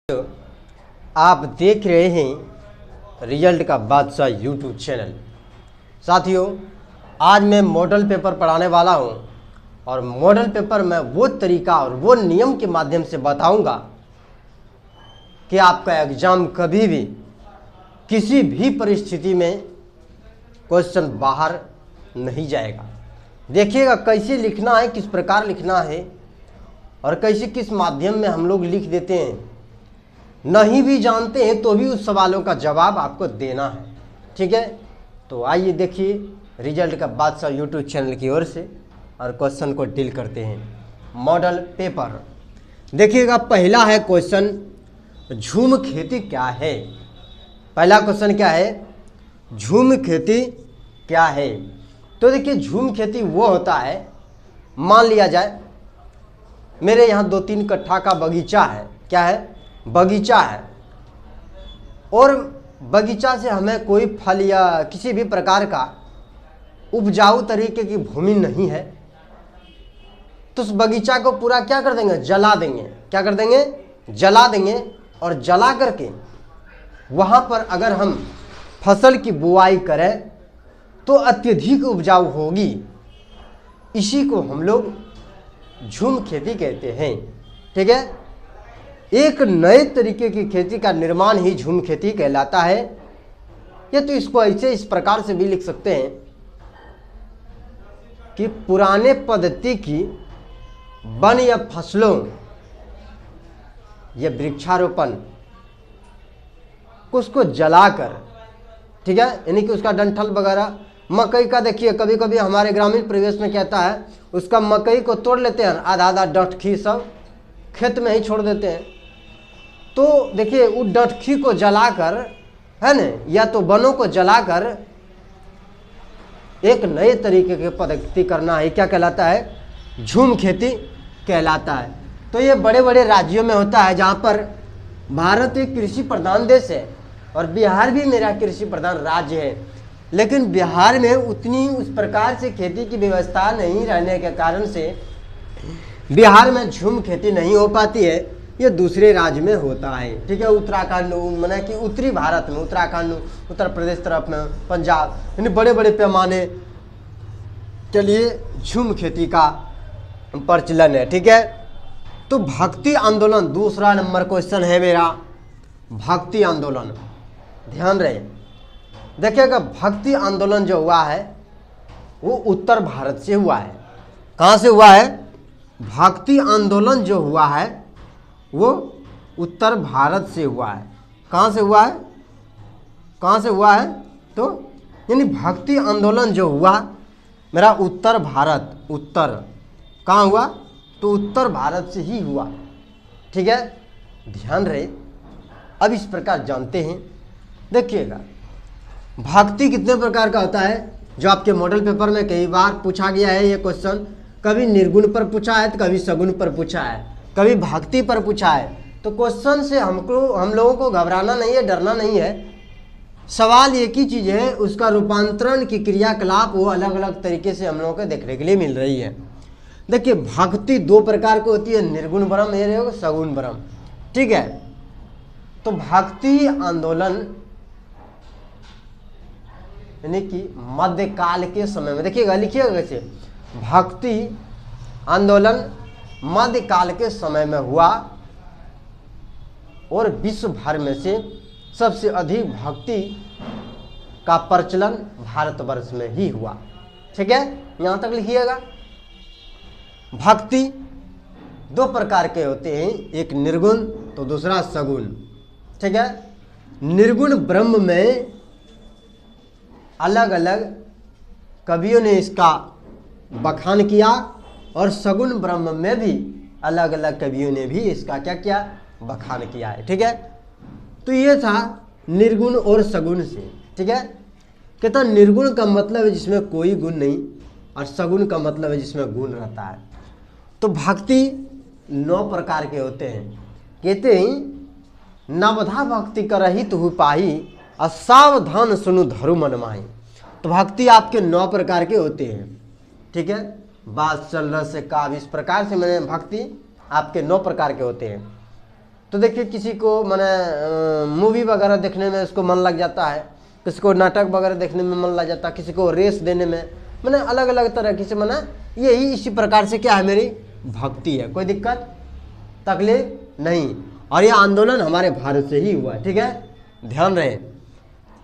तो आप देख रहे हैं रिजल्ट का बादशाह यूट्यूब चैनल। साथियों, आज मैं मॉडल पेपर पढ़ाने वाला हूं और मॉडल पेपर में वो तरीका और वो नियम के माध्यम से बताऊंगा कि आपका एग्ज़ाम कभी भी किसी भी परिस्थिति में क्वेश्चन बाहर नहीं जाएगा। देखिएगा कैसे लिखना है, किस प्रकार लिखना है और कैसे किस माध्यम में हम लोग लिख देते हैं। नहीं भी जानते हैं तो भी उस सवालों का जवाब आपको देना है। ठीक है, तो आइए देखिए रिजल्ट का बादशाह यूट्यूब चैनल की ओर से और क्वेश्चन को डील करते हैं। मॉडल पेपर देखिएगा, पहला है क्वेश्चन, झूम खेती क्या है। पहला क्वेश्चन क्या है, झूम खेती क्या है। तो देखिए, झूम खेती वो होता है, मान लिया जाए मेरे यहाँ 2-3 कट्ठा का बगीचा है। क्या है? बगीचा है, और बगीचा से हमें कोई फल या किसी भी प्रकार का उपजाऊ तरीके की भूमि नहीं है, तो उस बगीचा को पूरा क्या कर देंगे, जला देंगे। क्या कर देंगे? जला देंगे। और जला करके वहाँ पर अगर हम फसल की बुआई करें तो अत्यधिक उपजाऊ होगी। इसी को हम लोग झूम खेती कहते हैं। ठीक है, एक नए तरीके की खेती का निर्माण ही झूम खेती कहलाता है। या तो इसको ऐसे इस प्रकार से भी लिख सकते हैं कि पुराने पद्धति की वन या फसलों या वृक्षारोपण को उसको जलाकर, ठीक है, यानी कि उसका डंठल वगैरह, मकई का देखिए कभी कभी हमारे ग्रामीण परिवेश में कहता है, उसका मकई को तोड़ लेते हैं, आधा आधा डंठल सब खेत में ही छोड़ देते हैं। तो देखिए उस डंठल को जलाकर, है न, या तो वनों को जलाकर एक नए तरीके की पद्धति करना है, क्या कहलाता है? झूम खेती कहलाता है। तो ये बड़े बड़े राज्यों में होता है, जहाँ पर भारत एक कृषि प्रधान देश है और बिहार भी मेरा कृषि प्रधान राज्य है, लेकिन बिहार में उतनी उस प्रकार से खेती की व्यवस्था नहीं रहने के कारण से बिहार में झूम खेती नहीं हो पाती है। ये दूसरे राज्य में होता है। ठीक है, उत्तराखंड, माने कि उत्तरी भारत में, उत्तराखंड, उत्तर प्रदेश तरफ में, पंजाब, यानी बड़े बड़े पैमाने के लिए झूम खेती का प्रचलन है। ठीक है, तो भक्ति आंदोलन दूसरा नंबर क्वेश्चन है मेरा। भक्ति आंदोलन, ध्यान रहे, देखिएगा भक्ति आंदोलन जो हुआ है वो उत्तर भारत से हुआ है। कहाँ से हुआ है? भक्ति आंदोलन जो हुआ है वो उत्तर भारत से हुआ है। कहाँ से हुआ है? कहाँ से हुआ है? तो यानी भक्ति आंदोलन जो हुआ मेरा उत्तर भारत, उत्तर कहाँ हुआ? तो उत्तर भारत से ही हुआ। ठीक है, ध्यान रहे। अब इस प्रकार जानते हैं, देखिएगा भक्ति कितने प्रकार का होता है, जो आपके मॉडल पेपर में कई बार पूछा गया है ये क्वेश्चन। कभी निर्गुण पर पूछा है, तो कभी सगुण पर पूछा है, कभी भक्ति पर पूछा है। तो क्वेश्चन से हम लोगों को घबराना नहीं है, डरना नहीं है। सवाल एक ही चीज़ है, उसका रूपांतरण की क्रियाकलाप वो अलग अलग तरीके से हम लोगों को देखने के लिए मिल रही है। देखिए भक्ति 2 प्रकार की होती है, निर्गुण ब्रह्म, ये सगुण ब्रह्म। ठीक है, तो भक्ति आंदोलन यानी कि मध्यकाल के समय में, देखिएगा, लिखिएगा कैसे, भक्ति आंदोलन मध्यकाल के समय में हुआ और विश्व भर में से सबसे अधिक भक्ति का प्रचलन भारतवर्ष में ही हुआ। ठीक है, यहाँ तक लिखिएगा। भक्ति 2 प्रकार के होते हैं, एक निर्गुण तो दूसरा सगुण। ठीक है, निर्गुण ब्रह्म में अलग अलग कवियों ने इसका बखान किया और सगुण ब्रह्म में भी अलग अलग कवियों ने भी इसका क्या किया, बखान किया है। ठीक है, तो ये था निर्गुण और सगुण से। ठीक है, कहता निर्गुण का मतलब है जिसमें कोई गुण नहीं, और सगुण का मतलब है जिसमें गुण रहता है। तो भक्ति 9 प्रकार के होते हैं। कहते हैं नवधा भक्ति करहित हु पाही, असावधान सुनु धरु मन माही। तो भक्ति आपके 9 प्रकार के होते हैं। ठीक है, बात चल रहा से काव्य, इस प्रकार से मैंने भक्ति आपके 9 प्रकार के होते हैं। तो देखिए किसी को मैंने मूवी वगैरह देखने में उसको मन लग जाता है, किसी को नाटक वगैरह देखने में मन लग जाता है, किसी को रेस देने में, मैंने अलग अलग तरह की से मैंने यही इसी प्रकार से क्या है मेरी भक्ति है, कोई दिक्कत तकलीफ नहीं। और ये आंदोलन हमारे भारत से ही हुआ है, ठीक है, ध्यान रहे।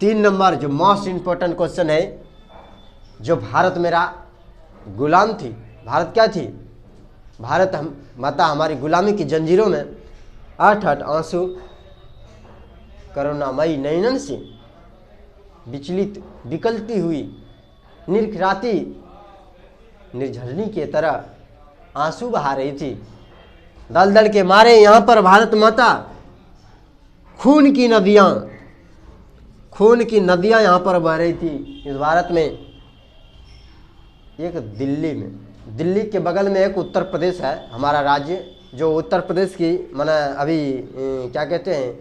3 नंबर जो मोस्ट इम्पोर्टेंट क्वेश्चन है, जो भारत मेरा गुलाम थी, भारत क्या थी, भारत हम माता हमारी गुलामी की जंजीरों में 8 आंसू करुणामयी नयनन से विचलित विकलती हुई निरखराती निर्झरनी के तरह आंसू बहा रही थी। दल दल के मारे यहाँ पर भारत माता खून की नदियाँ यहाँ पर बह रही थी इस भारत में। एक दिल्ली के बगल में एक उत्तर प्रदेश है हमारा राज्य, जो उत्तर प्रदेश की माने अभी क्या कहते हैं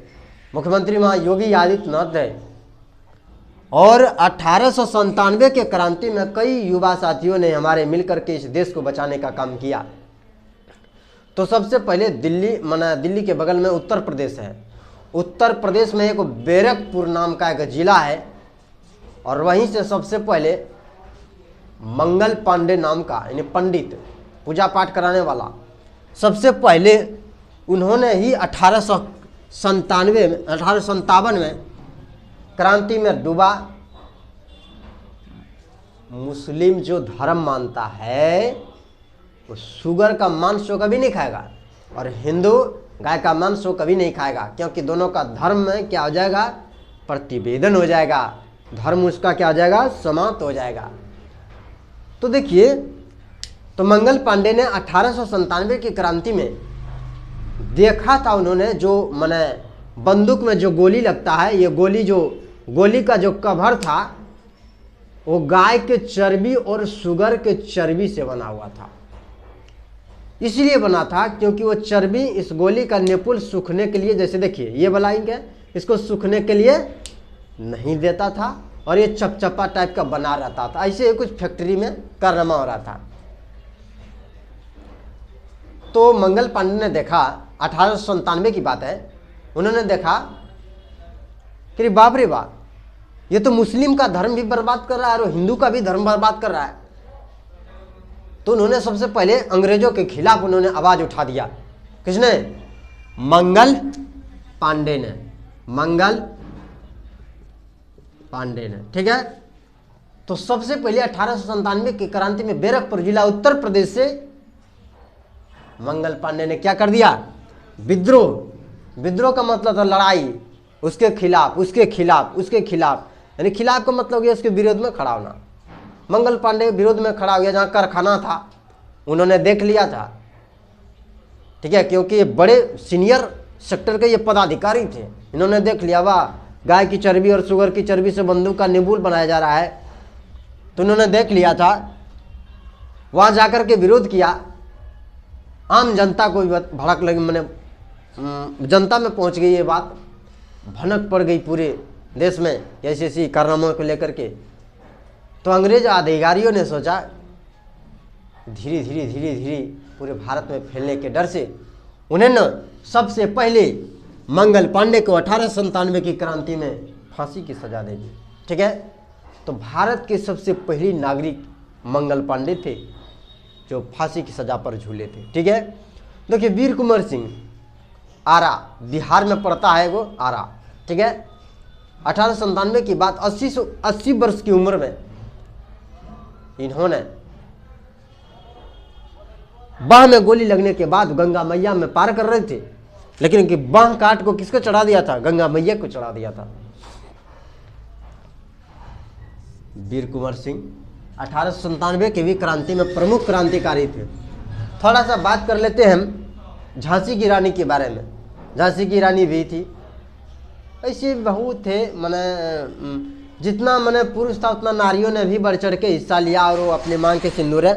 मुख्यमंत्री वहाँ योगी आदित्यनाथ है। और 1897 के क्रांति में कई युवा साथियों ने हमारे मिलकर के इस देश को बचाने का काम किया। तो सबसे पहले दिल्ली के बगल में उत्तर प्रदेश है। उत्तर प्रदेश में एक बैरकपुर नाम का एक जिला है, और वहीं से सबसे पहले मंगल पांडे नाम का यानी पंडित पूजा पाठ कराने वाला, सबसे पहले उन्होंने ही 1857 में क्रांति में डूबा। मुस्लिम जो धर्म मानता है वो शुगर का मांस वो कभी नहीं खाएगा, और हिंदू गाय का मांस वो कभी नहीं खाएगा, क्योंकि दोनों का धर्म में क्या हो जाएगा, प्रतिवेदन हो जाएगा, धर्म उसका क्या हो जाएगा, समाप्त हो जाएगा। तो देखिए, तो मंगल पांडे ने 1897 की क्रांति में देखा था, उन्होंने जो माने बंदूक में जो गोली लगता है, ये गोली का जो कवर था वो गाय के चर्बी और शुगर के चर्बी से बना हुआ था। इसलिए बना था क्योंकि वो चर्बी इस गोली का निपुल सूखने के लिए, जैसे देखिए ये बनाएंगे, इसको सूखने के लिए नहीं देता था, और ये चपचपा टाइप का बना रहता था। ऐसे कुछ फैक्ट्री में कारनामा हो रहा था। तो मंगल पांडे ने देखा, 1897 की बात है, उन्होंने देखा कि बाप रे बाप, ये तो मुस्लिम का धर्म भी बर्बाद कर रहा है और हिंदू का भी धर्म बर्बाद कर रहा है। तो उन्होंने सबसे पहले अंग्रेजों के खिलाफ उन्होंने आवाज उठा दिया। किसने? मंगल पांडे ने, ठीक है। तो सबसे पहले 1897 की क्रांति में बैरकपुर जिला उत्तर प्रदेश से मंगल पांडे ने क्या कर दिया, विद्रोह का मतलब था लड़ाई, उसके खिलाफ, यानी खिलाफ का मतलब ये उसके विरोध में खड़ा होना। मंगल पांडे विरोध में खड़ा हो गया, जहाँ कारखाना था उन्होंने देख लिया था, ठीक है, क्योंकि ये बड़े सीनियर सेक्टर के ये पदाधिकारी थे। इन्होंने देख लिया, वाह, गाय की चर्बी और शुगर की चर्बी से बंदूक का निबुल बनाया जा रहा है। तो उन्होंने देख लिया था, वहाँ जाकर के विरोध किया। आम जनता को भड़क लगी, मैंने जनता में पहुँच गई ये बात, भनक पड़ गई पूरे देश में ऐसी कारनामों को लेकर के। तो अंग्रेज अधिकारियों ने सोचा, धीरे धीरे पूरे भारत में फैलने के डर से उन्होंने सबसे पहले मंगल पांडे को 1897 की क्रांति में फांसी की सजा दे दी, ठीक है। तो भारत के सबसे पहली नागरिक मंगल पांडे थे जो फांसी की सजा पर झूले थे, ठीक है। देखिए, वीर कुंवर सिंह, आरा, बिहार में पड़ता है वो आरा, ठीक है। 1897 की बात, 80 वर्ष की उम्र में इन्होंने बाह में गोली लगने के बाद गंगा मैया में पार कर रहे थे, लेकिन इनकी बाह काट को किसको चढ़ा दिया था, गंगा मैया को चढ़ा दिया था। वीर कुंवर सिंह 1897 की भी क्रांति में प्रमुख क्रांतिकारी थे। थोड़ा सा बात कर लेते हैं हम झांसी की रानी के बारे में। झांसी की रानी भी थी, ऐसे बहुत थे, मैंने जितना मैंने पुरुष था उतना नारियों ने भी बढ़ चढ़ के हिस्सा लिया, और वो अपने मांग के सिंदूर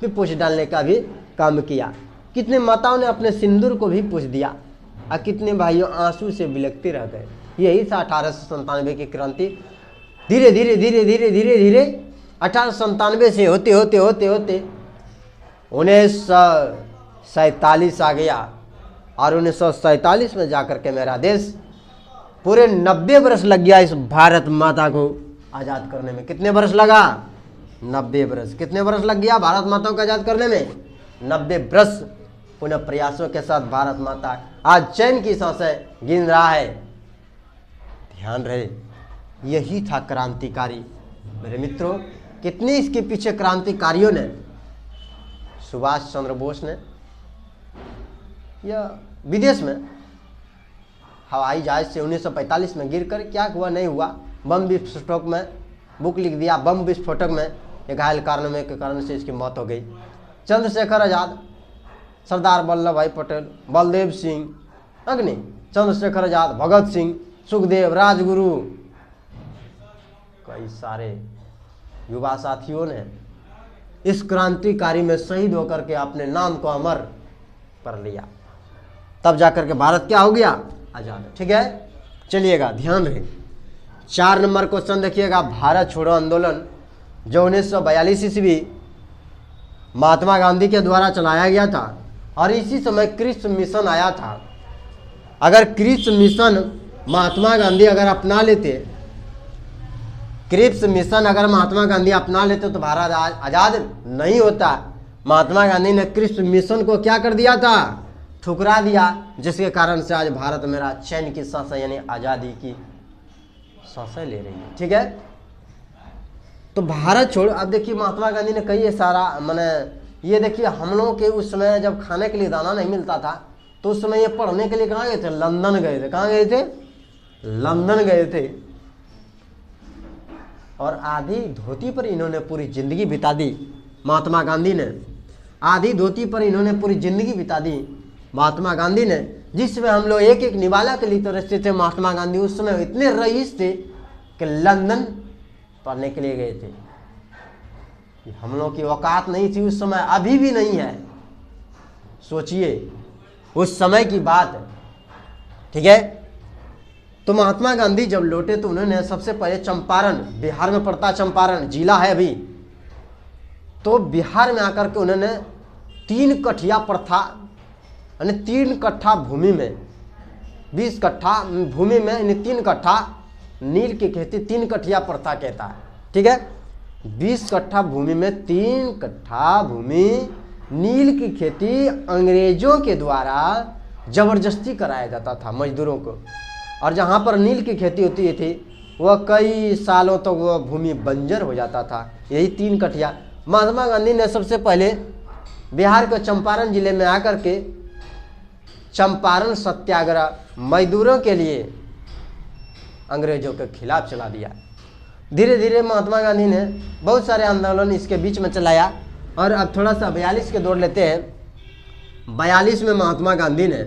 भी पूछ डालने का भी काम किया। कितने माताओं ने अपने सिंदूर को भी पूछ दिया, और कितने भाइयों आंसू से बिलखते रह गए। यही था 1897 की क्रांति। धीरे धीरे 1897 से होते 1947 आ गया। और 1947 में जाकर के मेरा देश पूरे 90 वर्ष लग गया इस भारत माता को आज़ाद करने में। कितने वर्ष लगा? 90 वर्ष। कितने वर्ष लग गया भारत माता को आज़ाद करने में? 90 वर्ष। पुनः प्रयासों के साथ भारत माता आज चैन की सांसें गिन रहा है। ध्यान रहे, यही था क्रांतिकारी। मेरे मित्रों, कितनी इसके पीछे क्रांतिकारियों ने, सुभाष चंद्र बोस ने, या विदेश में हवाई जहाज से 1945 में गिरकर क्या हुआ नहीं हुआ, बम विस्फोटक में बुक लिख दिया, बम विस्फोटक में एक घायल कारनामे के कारण से इसकी मौत हो गई। चंद्रशेखर आज़ाद, सरदार वल्लभ भाई पटेल, बलदेव सिंह, अग्नि, चंद्रशेखर आज़ाद, भगत सिंह, सुखदेव, राजगुरु, कई सारे युवा साथियों ने इस क्रांतिकारी में शहीद होकर के अपने नाम को अमर कर लिया। तब जाकर के भारत क्या हो गया? आजाद। ठीक है, चलिएगा ध्यान रहे। 4 नंबर क्वेश्चन देखिएगा, भारत छोड़ो आंदोलन जो 1942 ईस्वी महात्मा गांधी के द्वारा चलाया गया था और इसी समय क्रिप्स मिशन आया था। अगर क्रिप्स मिशन महात्मा गांधी अगर अपना लेते, क्रिप्स मिशन अगर महात्मा गांधी अपना लेते तो भारत आज़ाद नहीं होता। महात्मा गांधी ने क्रिप्स मिशन को क्या कर दिया था? ठुकरा दिया, जिसके कारण से आज भारत मेरा चैन की सांसें यानी आज़ादी की सांसें ले रही है। ठीक है, तो भारत छोड़, अब देखिए महात्मा गांधी ने कई सारा मैंने ये देखिए, हम लोगों के उस समय जब खाने के लिए दाना नहीं मिलता था तो उस समय ये पढ़ने के लिए कहाँ गए थे? लंदन गए थे। कहाँ गए थे? लंदन गए थे। और आधी धोती पर इन्होंने पूरी जिंदगी बिता दी। महात्मा गांधी ने आधी धोती पर इन्होंने पूरी जिंदगी बिता दी। महात्मा गांधी ने, जिसमें हम लोग एक एक निवाला के लिए तरसते थे, महात्मा गांधी उस समय इतने रईस थे कि लंदन पढ़ने के लिए गए थे। हम लोग की औकात नहीं थी उस समय, अभी भी नहीं है। सोचिए उस समय की बात है। ठीक है, तो महात्मा गांधी जब लौटे तो उन्होंने सबसे पहले चंपारण, बिहार में पड़ता चंपारण जिला है अभी, तो बिहार में आकर के उन्होंने 3 कठिया प्रथा यानी 3 कट्ठा भूमि में 20 कट्ठा भूमि में यानी 3 कट्ठा नील की खेती 3 कठिया प्रथा कहता है। ठीक है, 20 कट्ठा भूमि में 3 कट्ठा भूमि नील की खेती अंग्रेजों के द्वारा जबरदस्ती कराया जाता था मजदूरों को, और जहाँ पर नील की खेती होती थी वह कई सालों तक वह भूमि बंजर हो जाता था। यही 3 कठिया महात्मा गांधी ने सबसे पहले बिहार के चंपारण जिले में आकर के चंपारण सत्याग्रह मजदूरों के लिए अंग्रेजों के खिलाफ चला दिया। धीरे धीरे महात्मा गांधी ने बहुत सारे आंदोलन इसके बीच में चलाया। और अब थोड़ा सा 42 के दौर लेते हैं। 42 में महात्मा गांधी ने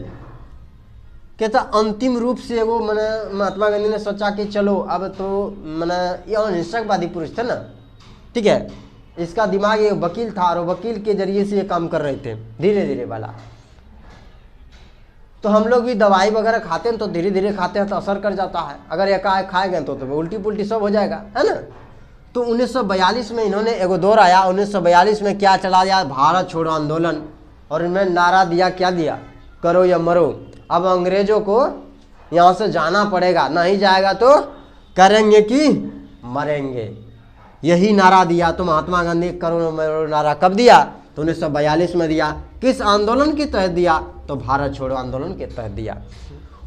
कहता अंतिम रूप से वो मैंने महात्मा गांधी ने सोचा कि चलो अब तो मैंने ये अहिंसकवादी पुरुष थे ना, ठीक है, इसका दिमाग एक वकील था और वकील के जरिए से ये काम कर रहे थे धीरे धीरे वाला। तो हम लोग भी दवाई वगैरह खाते हैं तो धीरे धीरे खाते हैं तो असर कर जाता है, अगर एकाएक खाएंगे तो उल्टी पुल्टी सब हो जाएगा, है ना। तो 1942 में इन्होंने एगो दौर आया। 1942 में क्या चला दिया? भारत छोड़ो आंदोलन। और इनमें नारा दिया, क्या दिया? करो या मरो। अब अंग्रेजों को यहाँ से जाना पड़ेगा, नहीं जाएगा तो करेंगे कि मरेंगे, यही नारा दिया। तो महात्मा गांधी करो मरो नारा कब दिया? तो 1942 में दिया। किस आंदोलन के तहत दिया? तो भारत छोड़ो आंदोलन के तहत दिया।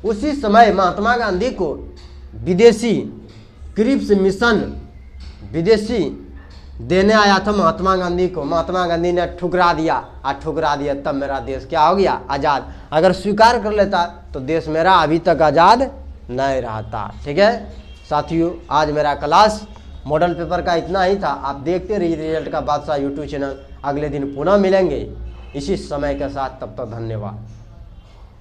उसी समय महात्मा गांधी को विदेशी क्रिप्स मिशन विदेशी देने आया था महात्मा गांधी को। महात्मा गांधी ने ठुकरा दिया, ठुकरा दिया, तब मेरा देश क्या हो गया? आज़ाद। अगर स्वीकार कर लेता तो देश मेरा अभी तक आज़ाद नहीं रहता। ठीक है साथियों, आज मेरा क्लास मॉडल पेपर का इतना ही था। आप देखते रहिए रिजल्ट का बादशाह यूट्यूब चैनल। अगले दिन पुनः मिलेंगे इसी समय के साथ, तब तक धन्यवाद।